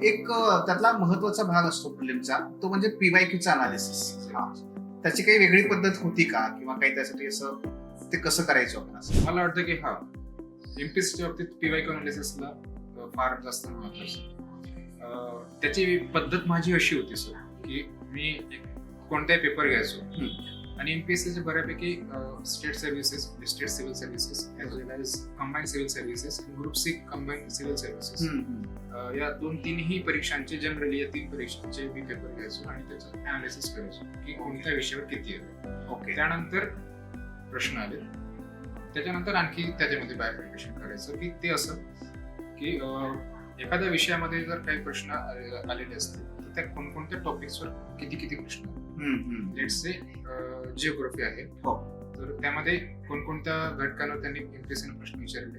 एक त्यातला महत्वाचा भाग असतो प्रिलिमचा, तो म्हणजे पीवायक्यूचा अनालिसिस. त्याची काही वेगळी पद्धत होती का, किंवा काही त्यासाठी असं ते कसं करायचं आपण असं? मला वाटतं की हा एमपीएससीच्या बाबतीत पीवायक्यू अनालिसिसला फार जास्त महत्व असतं. त्याची पद्धत माझी अशी होती सर की मी कोणताही पेपर घ्यायचो आणि एमपीएससीचे बऱ्यापैकी state services, state civil services as well as combined civil services, group C combined civil services, या 2-3ही परीक्षांचे, जनरली या 3 परीक्षांचे मी पेपर घ्यायचो आणि त्याचं अनालिसिस करायचो की कोणत्या विषयावर किती आहे. ओके. त्यानंतर प्रश्न आले, त्याच्यानंतर आणखी त्याच्यामध्ये बायफर्केशन करायचं की ते असं की एखाद्या विषयामध्ये जर काही प्रश्न आलेले असतील तर त्या कोणकोणत्या टॉपिक्सवर किती प्रश्न, लेट्स से जिओग्राफी आहे हो. तर त्यामध्ये कोणकोणत्या घटकांवर त्यांनी एमपीएससीने प्रश्न विचारले,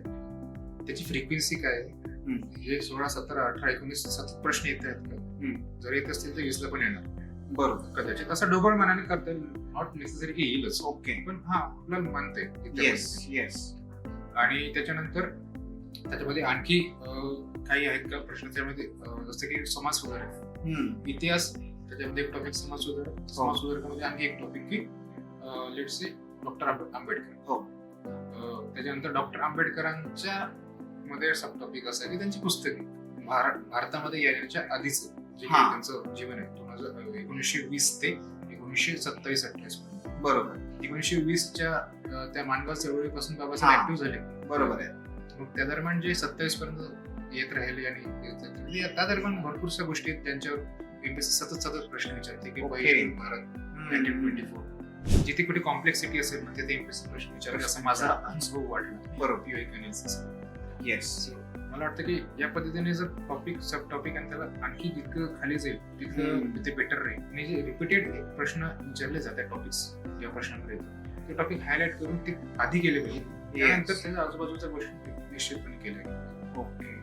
त्याची फ्रिक्वेन्सी काय आहे, म्हणजे 16, 17, 18, 19 सतत प्रश्न येत आहेत का, जर येत असतील तर 20ला पण येणार. बरोबर. कदाचित असं ढोबळ मनाने करता येईल, नॉट नेसेसरी की येईलच, ओके. पण हा आपल्याला मानते. येस. आणि त्याच्यानंतर त्याच्यामध्ये आणखी काही आहेत का प्रश्न, त्यामध्ये जसं की समाज सुधारक, इतिहास, त्याच्यामध्ये एक टॉपिक समाज सुधारक, समाज सुधारकामध्ये आणखी एक टॉपिक की लेट्स से डॉक्टर आंबेडकर. हो. त्याच्यानंतर डॉक्टर आंबेडकरांच्या मध्ये सब टॉपिक असं की त्यांची पुस्तके, भारतामध्ये येण्याच्या आधीच जे काही त्यांचं जीवन आहे 1920 ते 1927-28 पर्यंत. बरोबर. 1920च्या त्या मानगाव चळवळीपासून बाबासाहेब ऍक्टिव्ह झाले. बरोबर आहे. मग त्या दरम्यान जे 27 पर्यंत येत राहिले आणि त्या दरम्यान भरपूरशा गोष्टी त्यांच्यावर एमपीएससी सतत प्रश्न विचारते की पहिले भारत 1924, जिथे कुठे कॉम्प्लेक्सिटी असेल ना तिथे एमपीएससी प्रश्न विचारेल असं माझा अनुभव वाटला. बरोबर. PYQ analysis. येस. मला वाटतं की या पद्धतीने जर टॉपिक सब टॉपिक आणि त्याला आणखी जितकं खाली जाईल तितकं ते बेटर राहील. आणि जे रिपीटेड प्रश्न विचारले जातात टॉपिक्स या प्रश्नांकडे, ते टॉपिक हायलाइट करून ते आधी गेले पाहिजे, त्यानंतर त्याच्या आजूबाजूच्या गोष्टी निश्चितपणे केल्या. ओके.